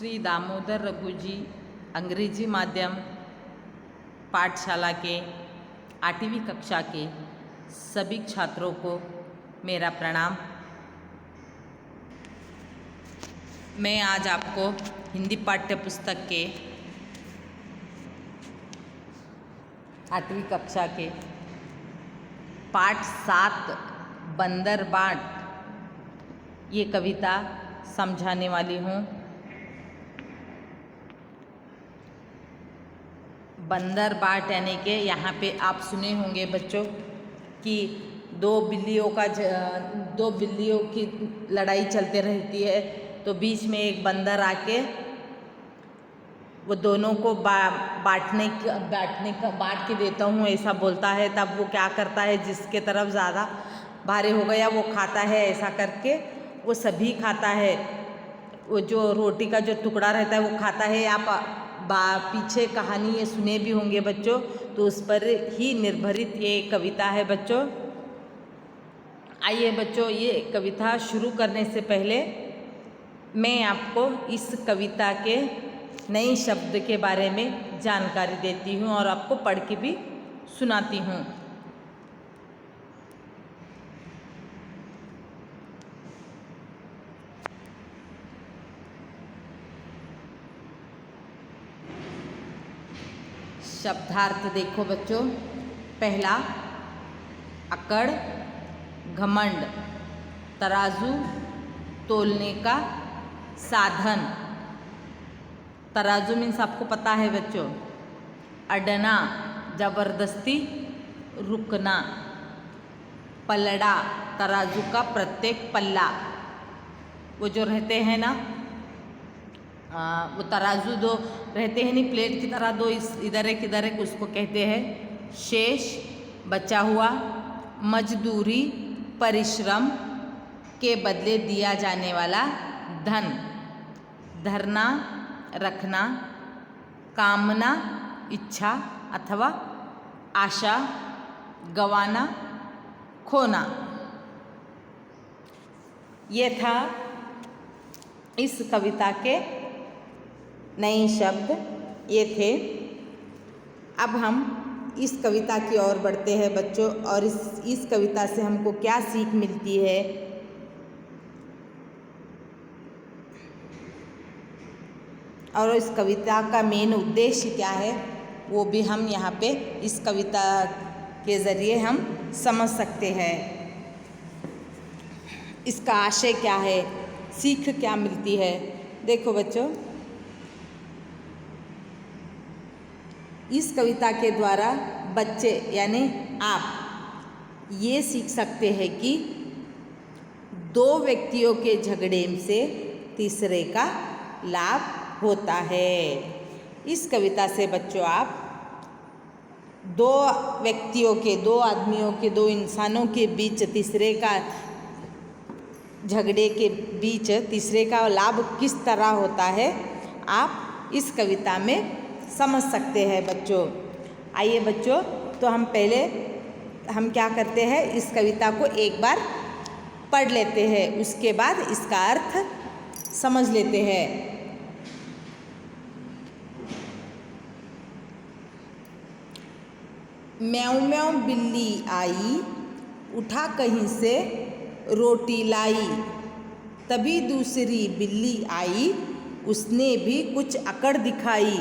श्री दामोदर रघु जी अंग्रेजी माध्यम पाठशाला के 8वीं कक्षा के सभी छात्रों को मेरा प्रणाम। मैं आज आपको हिंदी पाठ्य पुस्तक के 8वीं कक्षा के पाठ 7 बंदर बाट ये कविता समझाने वाली हूँ। बंदर बाट यानी कि यहाँ पे आप सुने होंगे बच्चों कि दो बिल्लियों की लड़ाई चलते रहती है, तो बीच में एक बंदर आके वो दोनों को बांट के देता हूँ ऐसा बोलता है। तब वो क्या करता है, जिसके तरफ ज़्यादा भारी हो गया वो खाता है, ऐसा करके वो सभी खाता है। वो जो रोटी का जो टुकड़ा रहता है वो खाता है। आप पीछे कहानी ये सुने भी होंगे बच्चों, तो उस पर ही निर्भरित ये कविता है बच्चों। आइए बच्चों, ये कविता शुरू करने से पहले मैं आपको इस कविता के नए शब्द के बारे में जानकारी देती हूँ और आपको पढ़ के भी सुनाती हूँ। शब्दार्थ देखो बच्चों। पहला, अकड़, घमंड, तराजू तोलने का साधन। तराजू मीन्स आपको पता है बच्चों, अडना जबरदस्ती रुकना। पलड़ा, तराजू का प्रत्येक पल्ला, वो जो रहते हैं ना, वो तराजू दो रहते हैं नहीं, प्लेट की तरह दो, इधर एक उसको कहते हैं शेष, बचा हुआ। मजदूरी, परिश्रम के बदले दिया जाने वाला धन। धरना, रखना। कामना, इच्छा अथवा आशा। गवाना, खोना। ये था इस कविता के नए शब्द, ये थे। अब हम इस कविता की ओर बढ़ते हैं बच्चों, और इस कविता से हमको क्या सीख मिलती है, और इस कविता का मेन उद्देश्य क्या है, वो भी हम यहाँ पे इस कविता के ज़रिए हम समझ सकते हैं। इसका आशय क्या है, सीख क्या मिलती है। देखो बच्चों, इस कविता के द्वारा बच्चे यानी आप ये सीख सकते हैं कि दो व्यक्तियों के झगड़े से तीसरे का लाभ होता है। इस कविता से बच्चों आप दो व्यक्तियों के, दो आदमियों के, दो इंसानों के बीच तीसरे का झगड़े के बीच तीसरे का लाभ किस तरह होता है, आप इस कविता में समझ सकते हैं बच्चों। आइए बच्चों, तो हम क्या करते हैं, इस कविता को एक बार पढ़ लेते हैं, उसके बाद इसका अर्थ समझ लेते हैं। म्याऊं म्याऊं बिल्ली आई, उठा कहीं से रोटी लाई। तभी दूसरी बिल्ली आई, उसने भी कुछ अकड़ दिखाई।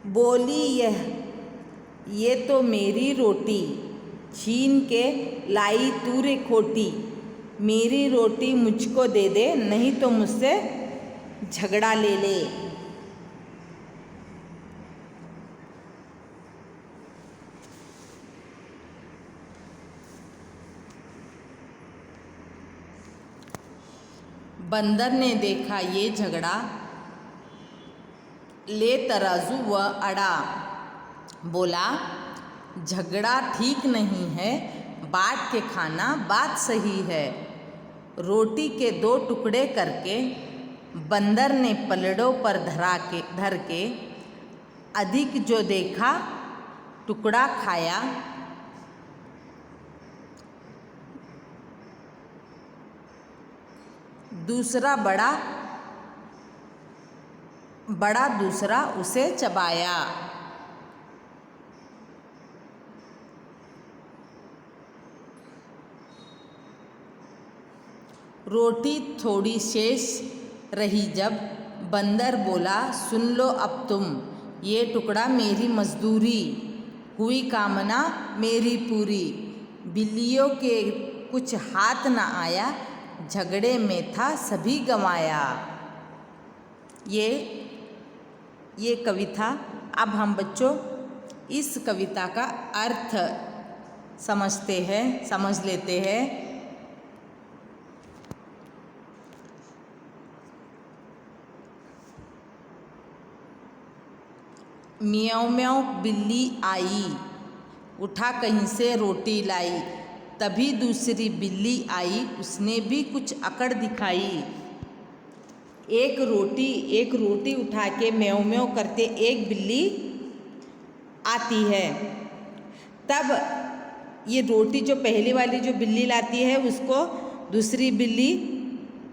बोली ये तो मेरी रोटी, छीन के लाई तू रे खोटी। मेरी रोटी मुझको दे दे, नहीं तो मुझसे झगड़ा ले ले। बंदर ने देखा ये झगड़ा, ले तराजू व अड़ा। बोला, झगड़ा ठीक नहीं है, बांट के खाना बात सही है। रोटी के 2 टुकड़े करके बंदर ने पलड़ों पर धर के अधिक जो देखा टुकड़ा खाया। दूसरा बड़ा दूसरा उसे चबाया। रोटी थोड़ी शेष रही जब बंदर बोला, सुन लो अब तुम, ये टुकड़ा मेरी मजदूरी, हुई कामना मेरी पूरी। बिल्लियों के कुछ हाथ न आया, झगड़े में था सभी गंवाया। ये कविता। अब हम बच्चों इस कविता का अर्थ समझ लेते हैं। म्याऊं म्याऊं बिल्ली आई, उठा कहीं से रोटी लाई। तभी दूसरी बिल्ली आई, उसने भी कुछ अकड़ दिखाई। एक रोटी उठा के म्याऊं म्याऊं करते एक बिल्ली आती है। तब ये रोटी जो पहली वाली जो बिल्ली लाती है उसको दूसरी बिल्ली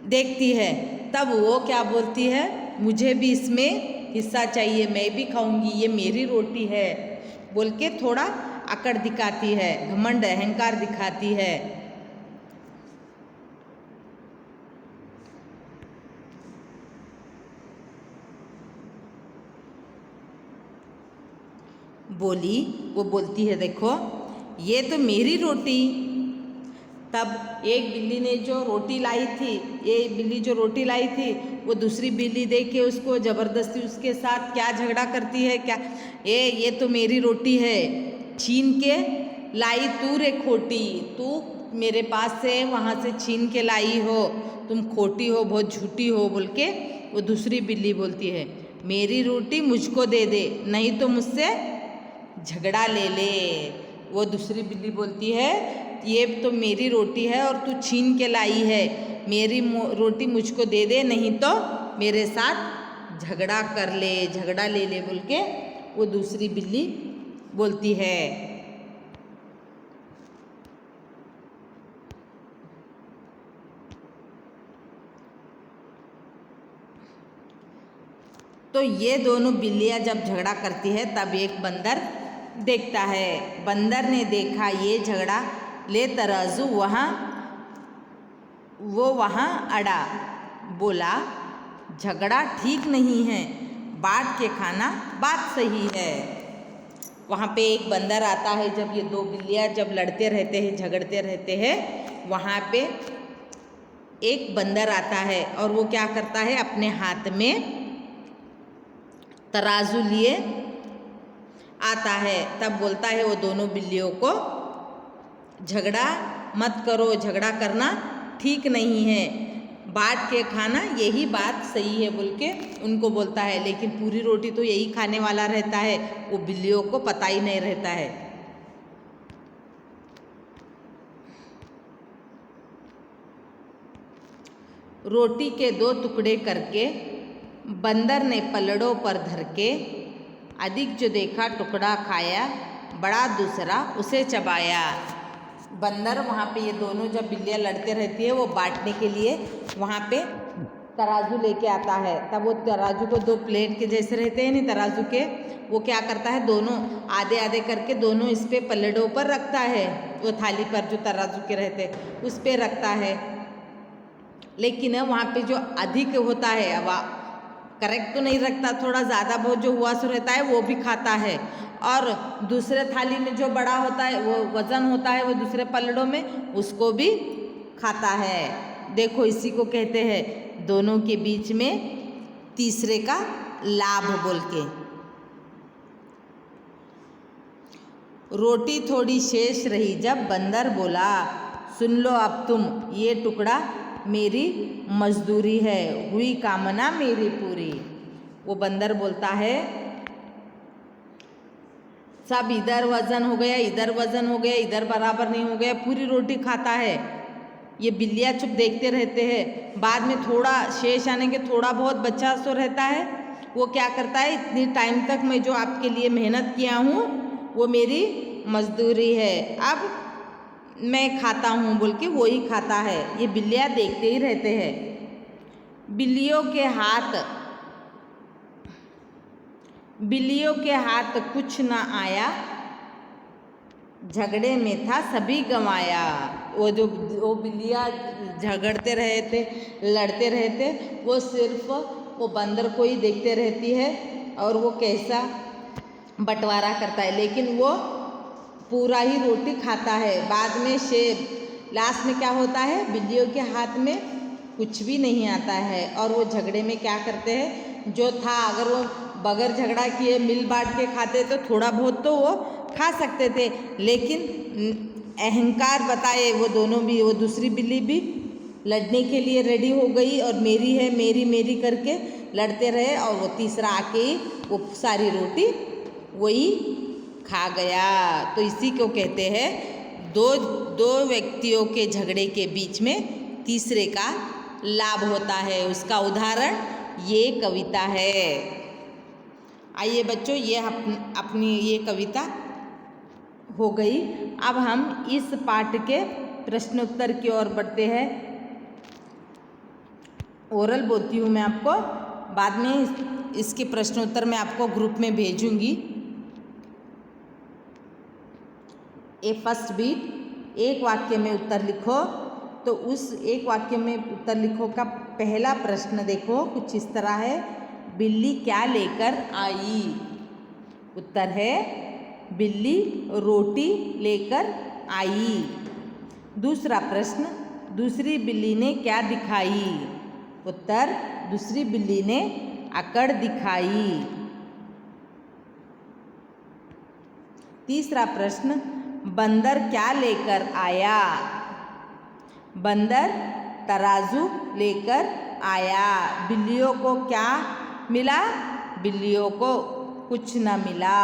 देखती है। तब वो क्या बोलती है, मुझे भी इसमें हिस्सा चाहिए, मैं भी खाऊंगी, ये मेरी रोटी है बोल के थोड़ा अकड़ दिखाती है, घमंड अहंकार दिखाती है। वो बोलती है, देखो ये तो मेरी रोटी। तब एक बिल्ली ने जो रोटी लाई थी, ये बिल्ली जो रोटी लाई थी, वो दूसरी बिल्ली देख के उसको ज़बरदस्ती उसके साथ क्या झगड़ा करती है, क्या ये तो मेरी रोटी है, छीन के लाई तू रे खोटी, तू मेरे पास से वहाँ से छीन के लाई हो, तुम खोटी हो, बहुत झूठी हो बोल के वो दूसरी बिल्ली बोलती है, मेरी रोटी मुझको दे दे, नहीं तो मुझसे झगड़ा ले ले। वो दूसरी बिल्ली बोलती है, ये तो मेरी रोटी है और तू छीन के लाई है, मेरी रोटी मुझको दे दे, नहीं तो मेरे साथ झगड़ा ले ले बोल के वो दूसरी बिल्ली बोलती है। तो ये दोनों बिल्लियाँ जब झगड़ा करती है तब एक बंदर देखता है। बंदर ने देखा ये झगड़ा, ले तराजू वहाँ अड़ा, बोला झगड़ा ठीक नहीं है, बांट के खाना बात सही है। वहाँ पे एक बंदर आता है, जब ये 2 बिल्लियाँ जब लड़ते रहते हैं, झगड़ते रहते हैं, वहाँ पे एक बंदर आता है और वो क्या करता है, अपने हाथ में तराजू लिए आता है। तब बोलता है वो दोनों बिल्लियों को, झगड़ा मत करो, झगड़ा करना ठीक नहीं है, बांट के खाना यही बात सही है बोल के उनको बोलता है। लेकिन पूरी रोटी तो यही खाने वाला रहता है, वो बिल्लियों को पता ही नहीं रहता है। रोटी के 2 टुकड़े करके बंदर ने पलड़ों पर धर के अधिक जो देखा टुकड़ा खाया, बड़ा दूसरा उसे चबाया। बंदर वहाँ पे ये दोनों जब बिल्लियाँ लड़ते रहती है, वो बांटने के लिए वहाँ पे तराजू लेके आता है। तब वो तराजू को 2 प्लेट के जैसे रहते हैं नहीं तराजू के, वो क्या करता है, दोनों आधे आधे करके दोनों इस पे पलड़ों पर रखता है, वो थाली पर जो तराजू के रहते उस पे रखता है। लेकिन वहाँ पे जो अधिक होता है, अब करेक्ट तो नहीं रखता, थोड़ा ज़्यादा बहुत जो हुआ सो रहता है वो भी खाता है, और दूसरे थाली में जो बड़ा होता है, वो वज़न होता है, वो दूसरे पलड़ों में उसको भी खाता है। देखो इसी को कहते हैं दोनों के बीच में तीसरे का लाभ बोल के। रोटी थोड़ी शेष रही जब बंदर बोला, सुन लो अब तुम, ये टुकड़ा मेरी मजदूरी है, हुई कामना मेरी पूरी। वो बंदर बोलता है, सब इधर वजन हो गया, इधर वजन हो गया, इधर बराबर नहीं हो गया, पूरी रोटी खाता है, ये बिल्लियाँ चुप देखते रहते हैं। बाद में थोड़ा शेष आने के थोड़ा बहुत बच्चा सो रहता है, वो क्या करता है, इतनी टाइम तक मैं जो आपके लिए मेहनत किया हूँ वो मेरी मजदूरी है, अब मैं खाता हूँ बोल के वो ही खाता है। ये बिल्लियाँ देखते ही रहते हैं। बिल्लियों के हाथ कुछ ना आया, झगड़े में था सभी गंवाया। वो बिल्लियाँ झगड़ते रहे थे, लड़ते रहते, वो सिर्फ वो बंदर को ही देखते रहती है और वो कैसा बंटवारा करता है, लेकिन वो पूरा ही रोटी खाता है। बाद में लास्ट में क्या होता है, बिल्लियों के हाथ में कुछ भी नहीं आता है और वो झगड़े में क्या करते हैं, जो था अगर वो बगैर झगड़ा किए मिल बांट के खाते तो थोड़ा बहुत तो वो खा सकते थे, लेकिन अहंकार बताए वो दोनों भी, वो दूसरी बिल्ली भी लड़ने के लिए रेडी हो गई और मेरी है मेरी मेरी करके लड़ते रहे और वो तीसरा आके ही वो सारी रोटी वही खा गया। तो इसी को कहते हैं दो व्यक्तियों के झगड़े के बीच में तीसरे का लाभ होता है। उसका उदाहरण ये कविता है। आइए बच्चों, ये अपनी ये कविता हो गई। अब हम इस पाठ के प्रश्नोत्तर की ओर बढ़ते हैं। ओरल बोलती हूँ मैं आपको, बाद में इसके प्रश्नोत्तर मैं आपको ग्रुप में भेजूंगी। ए फर्स्ट बीट, एक वाक्य में उत्तर लिखो। तो उस एक वाक्य में उत्तर लिखो का पहला प्रश्न देखो कुछ इस तरह है, बिल्ली क्या लेकर आई? उत्तर है बिल्ली रोटी लेकर आई। दूसरा प्रश्न, दूसरी बिल्ली ने क्या दिखाई? उत्तर, दूसरी बिल्ली ने अकड़ दिखाई। तीसरा प्रश्न, बंदर क्या लेकर आया? बंदर तराजू लेकर आया। बिल्लियों को क्या मिला? बिल्लियों को कुछ न मिला।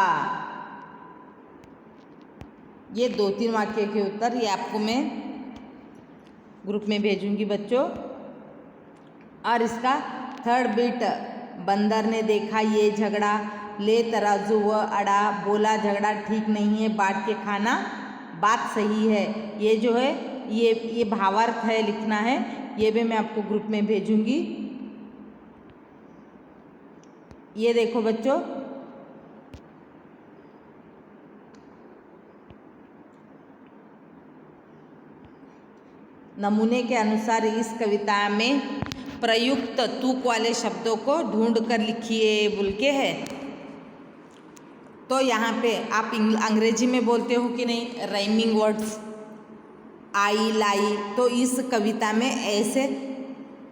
ये 2-3 वाक्य के उत्तर ये आपको मैं ग्रुप में भेजूंगी बच्चों। और इसका थर्ड बिट, बंदर ने देखा ये झगड़ा, ले तराजू व अड़ा, बोला झगड़ा ठीक नहीं है बांट के खाना बात सही है। ये जो है ये भावार्थ है, लिखना है, ये भी मैं आपको ग्रुप में भेजूंगी। ये देखो बच्चों, नमूने के अनुसार इस कविता में प्रयुक्त तुक वाले शब्दों को ढूंढ कर लिखिए बोल के है। तो यहाँ पे आप अंग्रेजी में बोलते हो कि नहीं, राइमिंग वर्ड्स आई लाई, तो इस कविता में ऐसे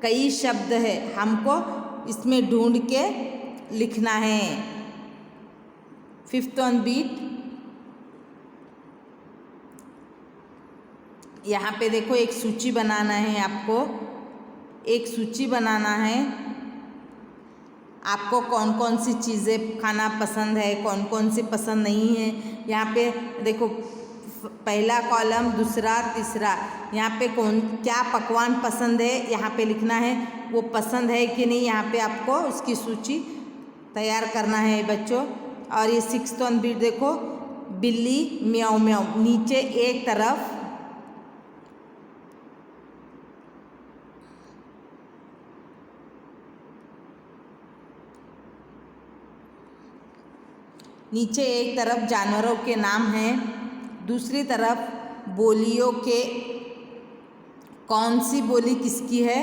कई शब्द है, हमको इसमें ढूंढ के लिखना है। फिफ्थ ऑन बीट, यहाँ पे देखो एक सूची बनाना है आपको, एक सूची बनाना है आपको, कौन कौन सी चीज़ें खाना पसंद है, कौन कौन सी पसंद नहीं है। यहाँ पे देखो पहला कॉलम, दूसरा, तीसरा, यहाँ पे कौन क्या पकवान पसंद है यहाँ पे लिखना है, वो पसंद है कि नहीं यहाँ पे आपको उसकी सूची तैयार करना है बच्चों। और ये सिक्स्थ ऑन बीट देखो, बिल्ली म्याऊ म्याऊ, नीचे एक तरफ नीचे एक तरफ जानवरों के नाम हैं, दूसरी तरफ बोलियों के कौन सी बोली किसकी है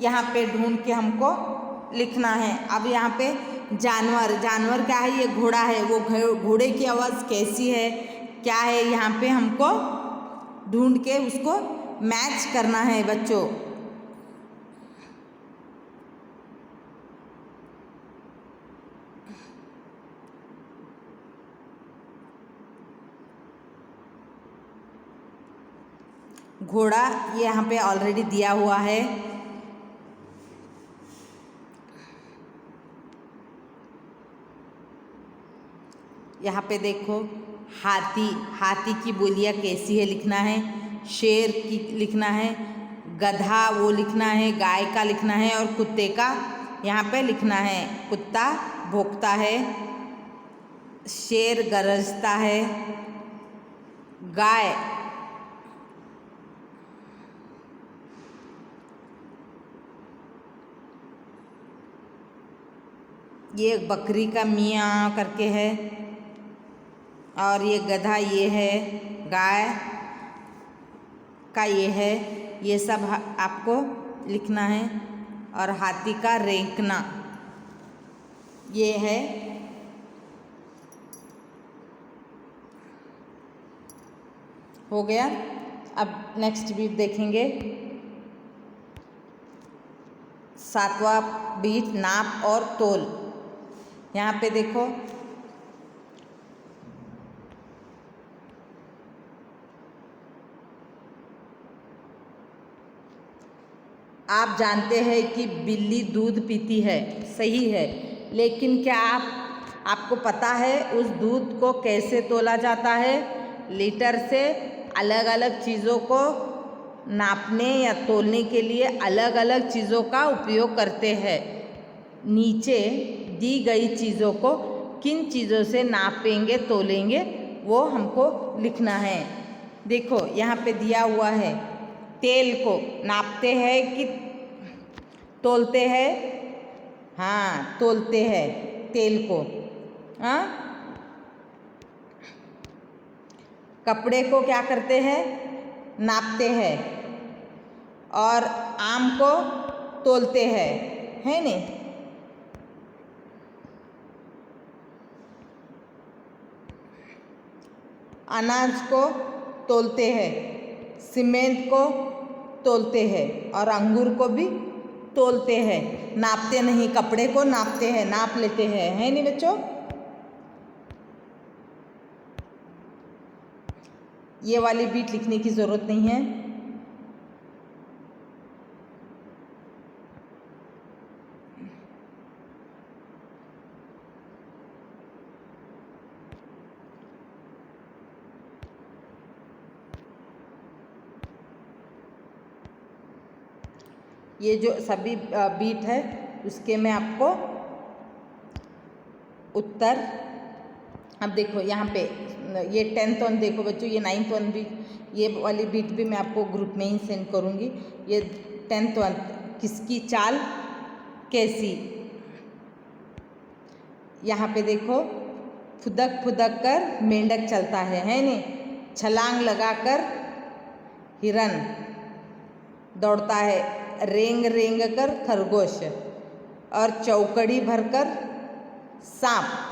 यहाँ पे ढूंढ के हमको लिखना है। अब यहाँ पे जानवर क्या है, ये घोड़ा है, वो घोड़े की आवाज़ कैसी है, क्या है, यहाँ पे हमको ढूंढ के उसको मैच करना है बच्चों। घोड़ा ये यहाँ पे ऑलरेडी दिया हुआ है। यहाँ पे देखो हाथी की बोलियाँ कैसी है लिखना है, शेर की लिखना है, गधा वो लिखना है, गाय का लिखना है और कुत्ते का यहाँ पे लिखना है। कुत्ता भौंकता है, शेर गरजता है, गाय ये बकरी का मियाँ करके है, और ये गधा ये है, गाय का ये है, ये सब आपको लिखना है। और हाथी का रेंकना ये है। हो गया। अब नेक्स्ट बीट देखेंगे। 7वां बीट नाप और तोल। यहाँ पे देखो, आप जानते हैं कि बिल्ली दूध पीती है, सही है, लेकिन क्या आपको पता है उस दूध को कैसे तोला जाता है? लीटर से। अलग अलग चीज़ों को नापने या तोलने के लिए अलग अलग चीज़ों का उपयोग करते हैं। नीचे दी गई चीज़ों को किन चीज़ों से नापेंगे तोलेंगे वो हमको लिखना है। देखो यहाँ पे दिया हुआ है, तेल को नापते हैं कि तोलते हैं? हाँ, तोलते हैं तेल को। हाँ, कपड़े को क्या करते हैं? नापते हैं। और आम को तोलते हैं, है नहीं? अनाज को तोलते हैं, सीमेंट को तोलते हैं और अंगूर को भी तोलते हैं। नापते नहीं, कपड़े को नापते हैं, नाप लेते हैं, है नहीं बच्चों? ये वाली बीट लिखने की ज़रूरत नहीं है। ये जो सभी बीट है उसके मैं आपको उत्तर, अब देखो यहाँ पे ये 10th वन देखो बच्चों, ये 9th वन भी, ये वाली बीट भी मैं आपको ग्रुप में ही सेंड करूँगी। ये 10th वन, किसकी चाल कैसी। यहाँ पे देखो, फुदक फुदक कर मेंढक चलता है नहीं? छलांग लगाकर हिरन दौड़ता है, रेंग रेंग कर खरगोश, और चौकड़ी भरकर सांप।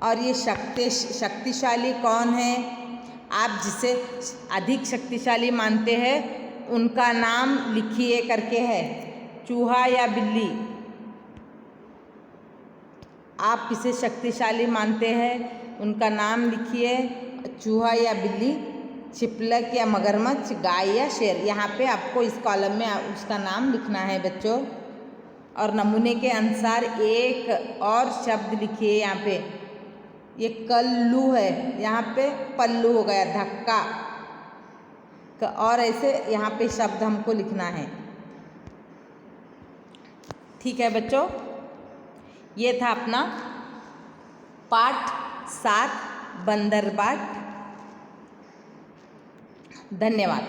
और ये शक्तिशाली कौन है? आप जिसे अधिक शक्तिशाली मानते हैं उनका नाम लिखिए करके है। चूहा या बिल्ली? आप किसे शक्तिशाली मानते हैं उनका नाम लिखिए। चूहा या बिल्ली, छिपलक या मगरमच्छ, गाय या शेर। यहाँ पे आपको इस कॉलम में उसका नाम लिखना है बच्चों। और नमूने के अनुसार एक और शब्द लिखिए। यहाँ पे ये कल्लू है, यहाँ पे पल्लू हो गया, धक्का। और ऐसे यहाँ पे शब्द हमको लिखना है। ठीक है बच्चों, ये था अपना पाठ 7 बंदर बाट। धन्यवाद।